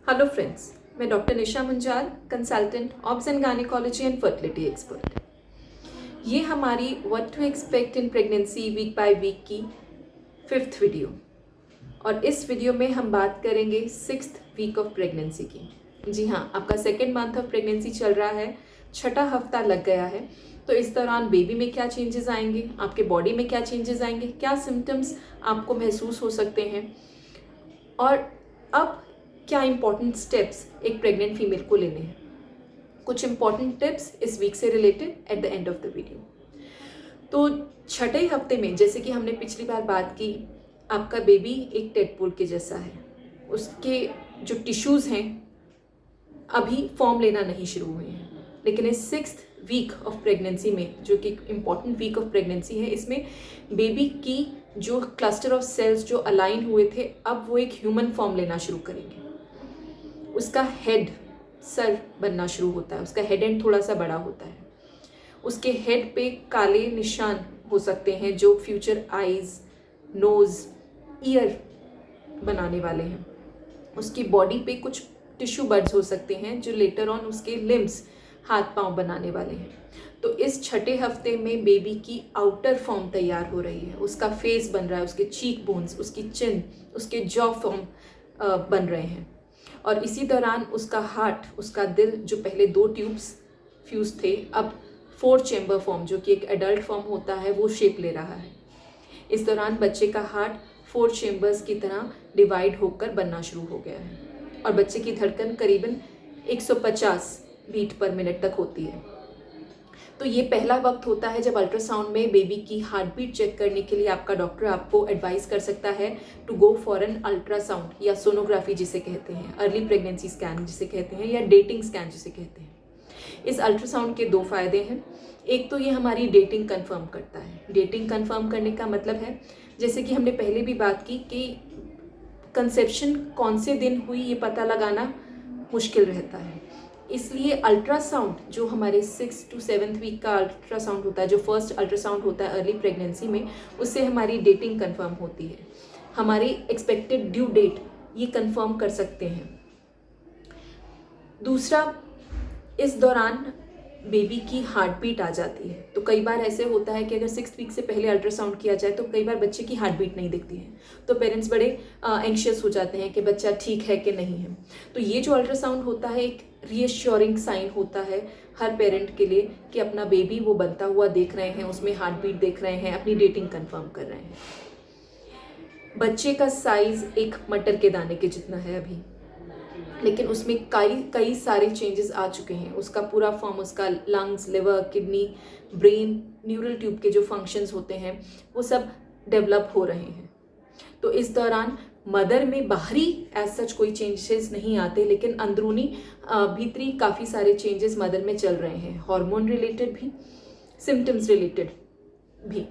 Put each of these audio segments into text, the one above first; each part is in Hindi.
हेलो फ्रेंड्स, मैं doctor Nisha Munjal, consultant obs and gynaecology and fertility expert. ये हमारी what to expect in pregnancy week by week की 5th वीडियो, और इस वीडियो में हम बात करेंगे 6th वीक ऑफ प्रेगनेंसी की। जी हाँ, आपका 2nd मंथ ऑफ प्रेगनेंसी चल रहा है, 6ठा हफ्ता लग गया है। तो इस दौरान बेबी में क्या चेंजेस आएंगे, आपके बॉडी में क्या चेंजेस आएंगे, क्या सिम्टम्स आपको महसूस हो सकते हैं, और अब क्या इंपॉर्टेंट स्टेप्स एक प्रेग्नेंट फीमेल को लेने हैं। कुछ इंपॉर्टेंट टिप्स इस वीक से related eight the end of the video. तो 6ठे हफ्ते में, जैसे कि हमने पिछली बार बात की, आपका बेबी एक टेडपोल के जैसा है। उसके जो टिश्यूज़ हैं अभी फॉर्म लेना नहीं शुरू हुए हैं, लेकिन इस 6th वीक ऑफ प्रेगनेंसी में, जो कि इम्पॉर्टेंट वीक ऑफ प्रेगनेंसी है, इसमें बेबी की जो क्लस्टर ऑफ सेल्स जो अलाइन हुए थे, अब वो एक ह्यूमन फॉर्म लेना शुरू करेंगे। उसका हेड, सर बनना शुरू होता है, उसका हेड एंड थोड़ा सा बड़ा होता है। उसके हेड पे काले निशान हो सकते हैं जो फ्यूचर आईज, नोज़, ईयर बनाने वाले हैं। उसकी बॉडी पे कुछ टिश्यू बड्स हो सकते हैं जो लेटर ऑन उसके लिम्स, हाथ पांव बनाने वाले हैं। तो इस 6ठे हफ्ते में बेबी की आउटर फॉर्म तैयार हो रही है, उसका फेस बन रहा है, उसके चीक बोन्स, उसकी चिन, उसके जॉ फॉर्म बन रहे हैं। और इसी दौरान उसका हार्ट, उसका दिल, जो पहले 2 ट्यूब्स फ्यूज थे, अब 4 चेम्बर फॉर्म, जो कि एक एडल्ट फॉर्म होता है, वो शेप ले रहा है। इस दौरान बच्चे का हार्ट 4 चेम्बर्स की तरह डिवाइड होकर बनना शुरू हो गया है, और बच्चे की धड़कन करीबन 150 बीट पर मिनट तक होती है। तो ये पहला वक्त होता है जब अल्ट्रासाउंड में बेबी की हार्ट बीट चेक करने के लिए आपका डॉक्टर आपको एडवाइस कर सकता है to go for an ultrasound, या सोनोग्राफी जिसे कहते हैं, अर्ली प्रेगनेंसी स्कैन जिसे कहते हैं, या डेटिंग स्कैन जिसे कहते हैं। इस अल्ट्रासाउंड के 2 फायदे हैं। एक तो ये हमारी डेटिंग कंफर्म करता है। डेटिंग कंफर्म करने का मतलब है, जैसे कि हमने पहले भी बात की, कि कंसेप्शन कौन से दिन हुई ये पता लगाना मुश्किल रहता है। इसलिए अल्ट्रासाउंड, जो हमारे 6 to 7th वीक का अल्ट्रासाउंड होता है, जो फर्स्ट अल्ट्रासाउंड होता है अर्ली प्रेगनेंसी में, उससे हमारी डेटिंग कंफर्म होती है। हमारी एक्सपेक्टेड ड्यू डेट ये कंफर्म कर सकते हैं। दूसरा, इस दौरान बेबी की हार्ट बीट आ जाती है। तो कई बार ऐसे होता है कि अगर 6th वीक से पहले अल्ट्रासाउंड किया जाए तो कई बार बच्चे की हार्ट बीट नहीं दिखती है, तो पेरेंट्स बड़े एंशियस हो जाते हैं कि बच्चा ठीक है कि नहीं है। तो ये जो अल्ट्रासाउंड होता है एक रीअश्योरिंग साइन होता है हर पेरेंट के लिए कि अपना बेबी वो बनता हुआ देख रहे हैं, उसमें हार्ट बीट देख रहे हैं, अपनी डेटिंग कंफर्म कर रहे हैं। बच्चे का साइज एक मटर के दाने के जितना है अभी, लेकिन उसमें कई सारे चेंजेस आ चुके हैं। उसका पूरा फॉर्म, उसका lungs, liver, kidney, brain, neural tube के जो फंक्शंस होते हैं वो सब डेवलप हो रहे हैं। तो इस दौरान मदर में बाहरी एज सच कोई चेंजेस नहीं आते, लेकिन अंदरूनी भीतरी काफ़ी सारे चेंजेस मदर में चल रहे हैं, हार्मोन रिलेटेड भी, सिम्टम्स रिलेटेड भी।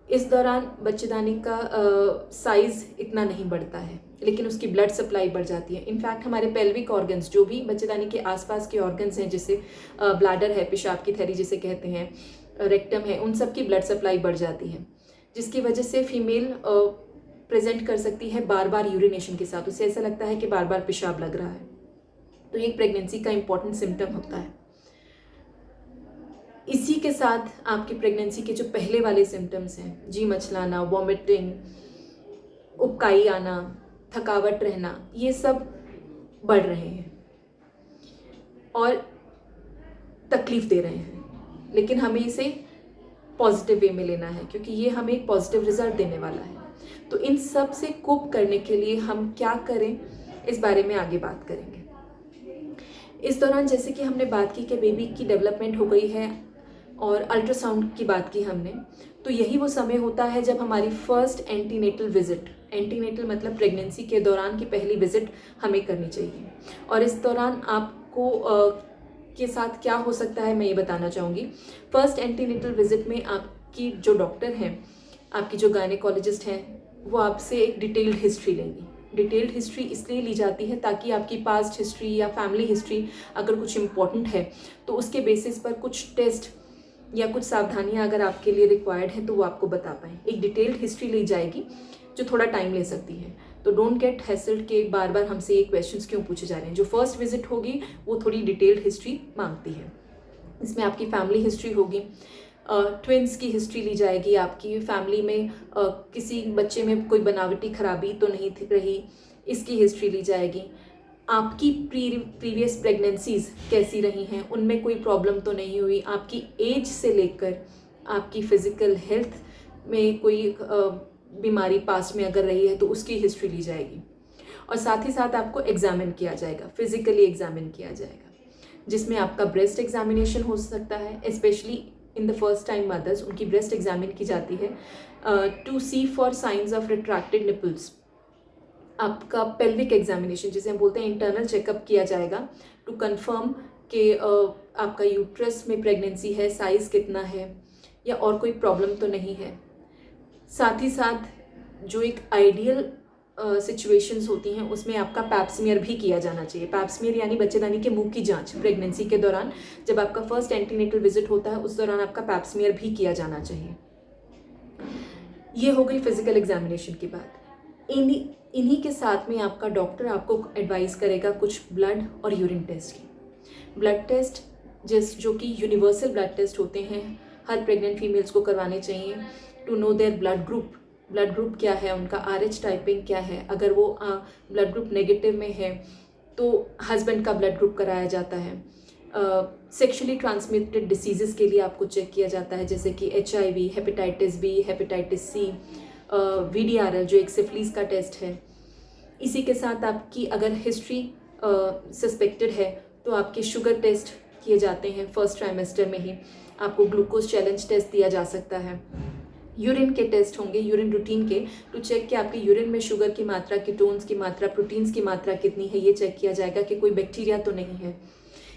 इस दौरान बच्चेदानी का साइज़ इतना नहीं बढ़ता है, लेकिन उसकी ब्लड सप्लाई बढ़ जाती है। इनफैक्ट हमारे पेल्विक ऑर्गन्स, जो भी बच्चेदानी के आसपास के ऑर्गन्स हैं, जैसे ब्लैडर है, पेशाब की थैली जिसे कहते हैं, रेक्टम है, उन सब की ब्लड सप्लाई बढ़ जाती है, जिसकी वजह से फीमेल प्रेजेंट कर सकती है बार बार यूरिनेशन के साथ। उसे ऐसा लगता है कि बार बार पेशाब लग रहा है। तो ये एक प्रेगनेंसी का इंपॉर्टेंट सिम्टम होता है। इसी के साथ आपकी प्रेगनेंसी के जो पहले वाले सिम्टम्स हैं, जी मचलाना, वॉमिटिंग, उबकाई आना, थकावट रहना, ये सब बढ़ रहे हैं और तकलीफ दे रहे हैं, लेकिन हमें इसे पॉजिटिव वे में लेना है, क्योंकि ये हमें एक पॉजिटिव रिजल्ट देने वाला है। तो इन सब से कोप करने के लिए हम क्या करें, इस बारे में आगे बात करेंगे। इस दौरान जैसे कि हमने बात की कि बेबी की डेवलपमेंट हो गई है और अल्ट्रासाउंड की बात की हमने, तो यही वो समय होता है जब हमारी फर्स्ट एंटीनेटल विजिट, एंटीनेटल मतलब प्रेगनेंसी के दौरान की पहली विजिट हमें करनी चाहिए। और इस दौरान आपको के साथ क्या हो सकता है मैं ये बताना चाहूँगी। फर्स्ट एंटीनेटल विजिट में आपकी जो डॉक्टर हैं, आपकी जो गायनेकोलॉजिस्ट हैं, वो आपसे एक डिटेल्ड हिस्ट्री लेंगी। डिटेल्ड हिस्ट्री इसलिए ली जाती है ताकि आपकी पास्ट हिस्ट्री या फैमिली हिस्ट्री अगर कुछ इम्पॉर्टेंट है तो उसके बेसिस पर कुछ टेस्ट या कुछ सावधानियां अगर आपके लिए रिक्वायर्ड है तो वो आपको बता पाएँ। एक डिटेल्ड हिस्ट्री ली जाएगी जो थोड़ा टाइम ले सकती है। तो डोंट गेट हैसल्ड के बार बार हमसे ये क्वेश्चंस क्यों पूछे जा रहे हैं। जो फर्स्ट विजिट होगी वो थोड़ी डिटेल्ड हिस्ट्री मांगती है। इसमें आपकी फैमिली हिस्ट्री होगी, ट्विंस की हिस्ट्री ली जाएगी, आपकी फैमिली में किसी बच्चे में कोई बनावटी खराबी तो नहीं रही, इसकी हिस्ट्री ली जाएगी। आपकी प्रीवियस प्रेगनेंसीज कैसी रही हैं, उनमें कोई प्रॉब्लम तो नहीं हुई, आपकी एज से लेकर आपकी फिज़िकल हेल्थ में कोई बीमारी पास्ट में अगर रही है तो उसकी हिस्ट्री ली जाएगी। और साथ ही साथ आपको एग्जामिन किया जाएगा, फिजिकली एग्जामिन किया जाएगा, जिसमें आपका ब्रेस्ट एग्जामिनेशन हो सकता है। Specially in the first time mothers, उनकी ब्रेस्ट एग्जामिन की जाती है to see for signs of retracted nipples. आपका पेल्विक एग्जामिनेशन, जिसे हम बोलते हैं इंटरनल चेकअप, किया जाएगा टू कंफर्म कि आपका यूट्रस में प्रेगनेंसी है, साइज़ कितना है या और कोई प्रॉब्लम तो नहीं है। साथ ही साथ जो एक आइडियल सिचुएशंस होती हैं उसमें आपका पैप्समियर भी किया जाना चाहिए। पैप्समियर यानी बच्चेदानी के मुंह की जांच प्रेगनेंसी के दौरान, जब आपका फर्स्ट एंटीनेटल विजिट होता है उस दौरान आपका पैप्समियर भी किया जाना चाहिए। ये हो गई फिजिकल एग्जामिनेशन की बात। इन्हीं के साथ में आपका डॉक्टर आपको एडवाइस करेगा कुछ ब्लड और यूरिन टेस्ट की। ब्लड टेस्ट जो कि यूनिवर्सल ब्लड टेस्ट होते हैं, हर प्रेग्नेंट फीमेल्स को करवाने चाहिए to know their blood group. Blood group क्या है, उनका RH टाइपिंग क्या है। अगर वो ब्लड ग्रुप नेगेटिव में है तो हस्बैंड का ब्लड ग्रुप कराया जाता है। सेक्शुअली ट्रांसमिटेड डिसीजेस के लिए आपको चेक किया जाता है, जैसे कि HIV, hepatitis B, hepatitis C, VDRL जो एक सिफिलिस का टेस्ट है। इसी के साथ आपकी अगर हिस्ट्री सस्पेक्टेड है तो आपके शुगर टेस्ट किए जाते हैं फर्स्ट ट्राइमेस्टर में ही। आपको ग्लूकोज चैलेंज टेस्ट दिया जा सकता है। यूरिन के टेस्ट होंगे, यूरिन रूटीन के, टू चेक कि आपके यूरिन में शुगर की मात्रा, कीटोन्स की मात्रा, प्रोटीन्स की मात्रा कितनी है, ये चेक किया जाएगा कि कोई बैक्टीरिया तो नहीं है,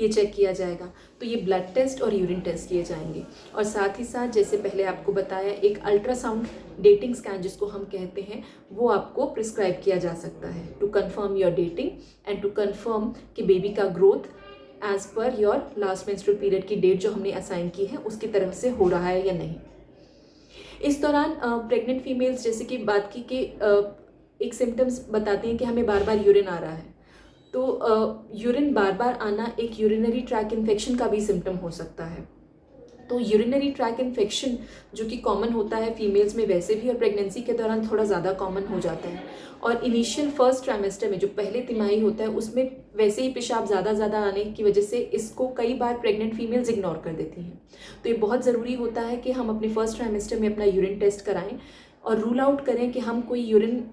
ये चेक किया जाएगा। तो ये ब्लड टेस्ट और यूरिन टेस्ट किए जाएंगे। और साथ ही साथ जैसे पहले आपको बताया, एक अल्ट्रासाउंड डेटिंग स्कैन जिसको हम कहते हैं, वो आपको प्रिस्क्राइब किया जा सकता है to confirm your dating and to confirm कि बेबी का growth age per your last menstrual period की डेट जो हमने असाइन की है उसकी तरफ से हो रहा है या नहीं। इस दौरान प्रेग्नेंट फीमेल्स, जैसे कि बात की कि एक सिम्टम्स बताते हैं कि हमें बार बार यूरिन आ रहा है, तो यूरिन बार बार आना एक यूरिनरी ट्रैक इन्फेक्शन का भी सिम्टम हो सकता है। तो यूरिनरी ट्रैक इन्फेक्शन जो कि कॉमन होता है फीमेल्स में वैसे भी, और प्रेगनेंसी के दौरान थोड़ा ज़्यादा कॉमन हो जाता है। और इनिशियल फर्स्ट ट्राइमेस्टर में जो पहले तिमाही होता है उसमें वैसे ही पेशाब ज़्यादा आने की वजह से इसको कई बार प्रेग्नेंट फीमेल्स इग्नोर कर देती हैं। तो ये बहुत ज़रूरी होता है कि हम अपने फर्स्ट ट्राइमेस्टर में अपना यूरिन टेस्ट कराएं और रूल आउट करें कि हम कोई यूरिन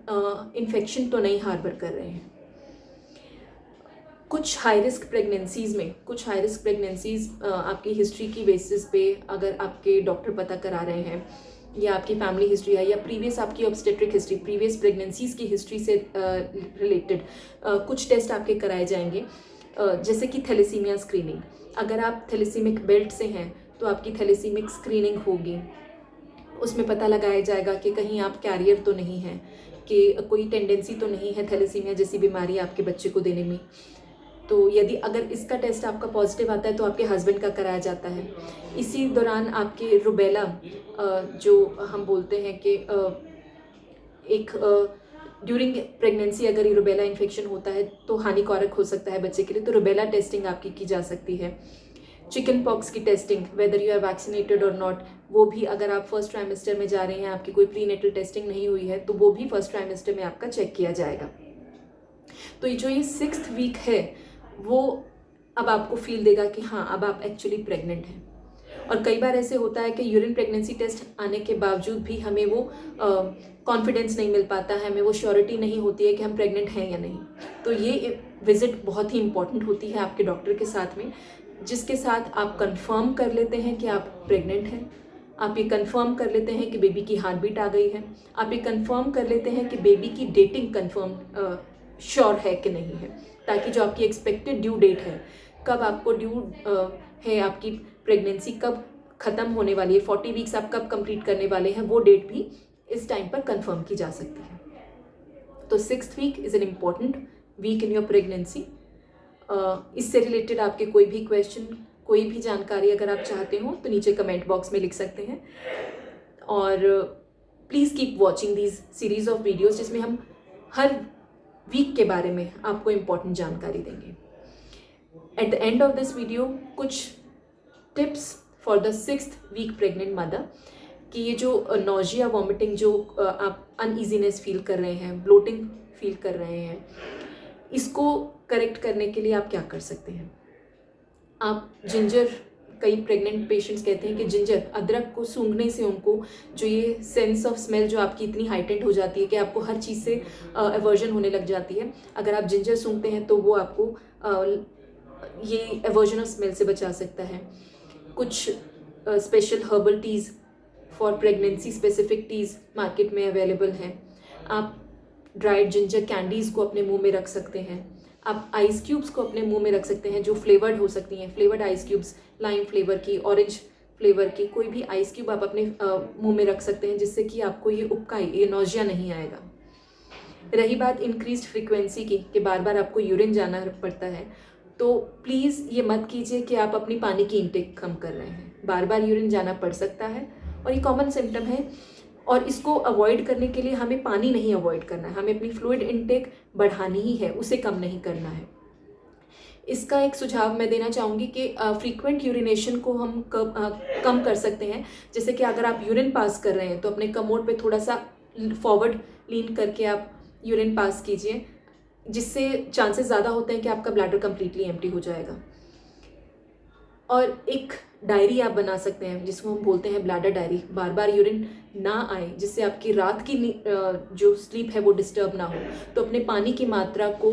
इन्फेक्शन तो नहीं हार्बर कर रहे हैं। कुछ हाई रिस्क प्रेगनेंसीज आपकी हिस्ट्री की बेसिस पे, अगर आपके डॉक्टर पता करा रहे हैं या आपकी फैमिली हिस्ट्री है या प्रीवियस आपकी ऑब्स्टेट्रिक हिस्ट्री, प्रीवियस प्रेगनेंसीज की हिस्ट्री से रिलेटेड कुछ टेस्ट आपके कराए जाएंगे, जैसे कि थैलेसीमिया स्क्रीनिंग। अगर आप थैलेसीमिक बेल्ट से हैं तो आपकी थैलेसीमिक स्क्रीनिंग होगी। उसमें पता लगाया जाएगा कि कहीं आप कैरियर तो नहीं हैं, कि कोई टेंडेंसी तो नहीं है थैलेसीमिया जैसी बीमारी आपके बच्चे को देने में। तो यदि अगर इसका टेस्ट आपका पॉजिटिव आता है तो आपके हस्बैंड का कराया जाता है। इसी दौरान आपके रुबेला, जो हम बोलते हैं कि एक ड्यूरिंग प्रेगनेंसी अगर रुबेला इन्फेक्शन होता है तो हानिकारक हो सकता है बच्चे के लिए, तो रुबेला टेस्टिंग आपकी की जा सकती है। चिकन पॉक्स की testing, whether you are vaccinated और नॉट, वो भी अगर आप फर्स्ट ट्राइमेस्टर में जा रहे हैं, आपकी कोई प्रीनेटल टेस्टिंग नहीं हुई है तो वो भी फर्स्ट ट्राइमेस्टर में आपका चेक किया जाएगा। तो ये 6th वीक है वो अब आपको फील देगा कि हाँ अब आप एक्चुअली प्रेग्नेंट हैं। और कई बार ऐसे होता है कि यूरिन प्रेगनेंसी टेस्ट आने के बावजूद भी हमें वो कॉन्फिडेंस नहीं मिल पाता है, हमें वो श्योरिटी नहीं होती है कि हम प्रेग्नेंट हैं या नहीं। तो ये विजिट बहुत ही इंपॉर्टेंट होती है आपके डॉक्टर के साथ में, जिसके साथ आप कंफर्म कर लेते हैं कि आप प्रेग्नेंट हैं। आप ये कंफर्म कर लेते हैं कि बेबी की हार्ट बीट आ गई है। आप ये कंफर्म कर लेते हैं कि बेबी की डेटिंग कंफर्म श्योर है कि नहीं है, ताकि जो आपकी एक्सपेक्टेड ड्यू डेट है, कब आपको ड्यू है, आपकी प्रेगनेंसी कब ख़त्म होने वाली है, 40 वीक्स आप कब कंप्लीट करने वाले हैं, वो डेट भी इस टाइम पर कंफर्म की जा सकती है। तो 6th week is an important week in your pregnancy. इससे रिलेटेड आपके कोई भी क्वेश्चन, कोई भी जानकारी अगर आप चाहते हो तो नीचे कमेंट बॉक्स में लिख सकते हैं। और please keep watching these series of videos जिसमें हम हर वीक के बारे में आपको इम्पॉर्टेंट जानकारी देंगे। At the end of this video कुछ tips for the 6th week pregnant mother कि ये जो नॉजिया वॉमिटिंग जो आप अनईजीनेस फील कर रहे हैं, ब्लोटिंग फील कर रहे हैं, इसको करेक्ट करने के लिए आप क्या कर सकते हैं। आप जिंजर, कई प्रेग्नेंट पेशेंट्स कहते हैं कि जिंजर, अदरक को सूंघने से उनको जो ये सेंस ऑफ स्मेल जो आपकी इतनी हाइटेंड हो जाती है कि आपको हर चीज़ से एवर्जन होने लग जाती है, अगर आप जिंजर सूंघते हैं तो वो आपको ये एवर्जन ऑफ स्मेल से बचा सकता है। कुछ special herbal teas for pregnancy specific teas market में अवेलेबल हैं। आप ड्राइड जिंजर कैंडीज़ को अपने मुंह में रख सकते हैं। आप आइस क्यूब्स को अपने मुंह में रख सकते हैं जो फ्लेवर्ड हो सकती हैं, flavoured ice cubes, lime flavour की, ऑरेंज फ्लेवर की, कोई भी आइस क्यूब आप अपने मुंह में रख सकते हैं जिससे कि आपको ये उबकाई, ये नौजिया नहीं आएगा। रही बात इंक्रीज्ड फ्रीक्वेंसी की कि बार बार आपको यूरिन जाना पड़ता है, तो प्लीज़ ये मत कीजिए कि आप अपनी पानी की इंटेक कम कर रहे हैं। बार बार यूरिन जाना पड़ सकता है और ये कॉमन सिम्टम है, और इसको अवॉइड करने के लिए हमें पानी नहीं अवॉइड करना है, हमें अपनी फ्लूइड इंटेक बढ़ानी ही है, उसे कम नहीं करना है। इसका एक सुझाव मैं देना चाहूँगी कि फ्रीक्वेंट यूरिनेशन को हम कम कर सकते हैं। जैसे कि अगर आप यूरिन पास कर रहे हैं तो अपने कमोड पे थोड़ा सा फॉरवर्ड लीन करके आप यूरिन पास कीजिए, जिससे चांसेस ज़्यादा होते हैं कि आपका ब्लैडर कम्प्लीटली एम्प्टी हो जाएगा। और एक डायरी आप बना सकते हैं जिसको हम बोलते हैं ब्लैडर डायरी। बार बार यूरिन ना आए, जिससे आपकी रात की जो स्लीप है वो डिस्टर्ब ना हो, तो अपने पानी की मात्रा को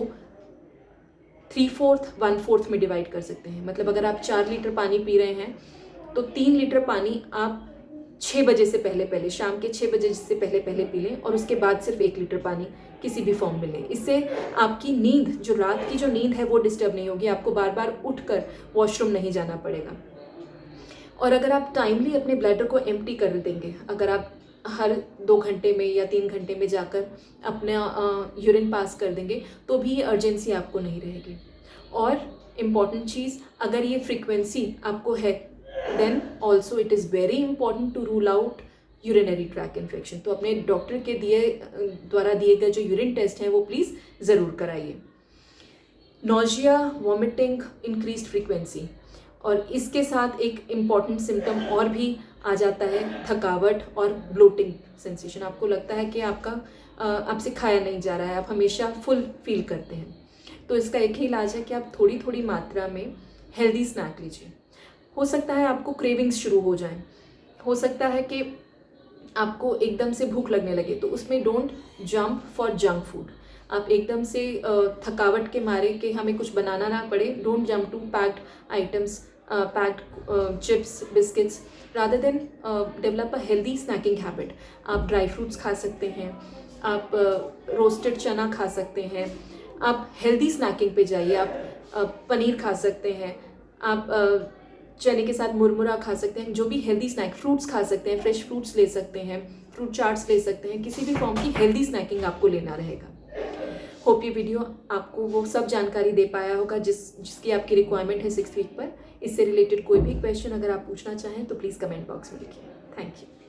3/4 1/4 में डिवाइड कर सकते हैं। मतलब अगर आप 4 लीटर पानी पी रहे हैं तो 3 लीटर पानी आप 6 बजे से पहले, शाम के 6 बजे से पहले पी लें, और उसके बाद सिर्फ 1 लीटर पानी किसी भी फॉर्म में लें। इससे आपकी नींद, जो रात की जो नींद है वो डिस्टर्ब नहीं होगी, आपको बार बार उठकर वॉशरूम नहीं जाना पड़ेगा। और अगर आप टाइमली अपने ब्लैडर को एम्प्टी कर देंगे, अगर आप हर 2 घंटे में या 3 घंटे में जाकर अपना यूरिन पास कर देंगे तो भी ये अर्जेंसी आपको नहीं रहेगी। और इम्पॉर्टेंट चीज़, अगर ये फ्रीक्वेंसी आपको है, then also it is very important to rule out urinary tract infection. तो अपने डॉक्टर के द्वारा दिए गए जो यूरिन टेस्ट हैं वो प्लीज़ ज़रूर कराइए। नॉजिया, वॉमिटिंग, इंक्रीज्ड फ्रीक्वेंसी, और इसके साथ एक इम्पॉर्टेंट सिम्टम और भी आ जाता है, थकावट और ब्लोटिंग सेंसेशन। आपको लगता है कि आपसे खाया नहीं जा रहा है, आप हमेशा फुल फील करते हैं, तो इसका एक ही इलाज है कि आप थोड़ी थोड़ी मात्रा में हेल्दी स्नैक लीजिए। हो सकता है आपको क्रेविंग्स शुरू हो जाएं, हो सकता है कि आपको एकदम से भूख लगने लगे, तो उसमें don't jump for junk food. आप एकदम से थकावट के मारे कि हमें कुछ बनाना ना पड़े, don't jump to packed items, packed chips, biscuits, rather than develop a healthy snacking habit. आप ड्राई फ्रूट्स खा सकते हैं, आप रोस्टेड चना खा सकते हैं, आप हेल्दी स्नैकिंग पे जाइए। आप पनीर खा सकते हैं, आप चने के साथ मुरमुरा खा सकते हैं, जो भी हेल्दी स्नैक, फ्रूट्स खा सकते हैं, फ्रेश फ्रूट्स ले सकते हैं, फ्रूट चाट्स ले सकते हैं, किसी भी फॉर्म की हेल्दी स्नैकिंग आपको लेना रहेगा। होप ये वीडियो आपको वो सब जानकारी दे पाया होगा जिसकी आपकी रिक्वायरमेंट है 6th वीक पर। इससे रिलेटेड कोई भी क्वेश्चन अगर आप पूछना चाहें तो प्लीज़ कमेंट बॉक्स में लिखिए। Thank you.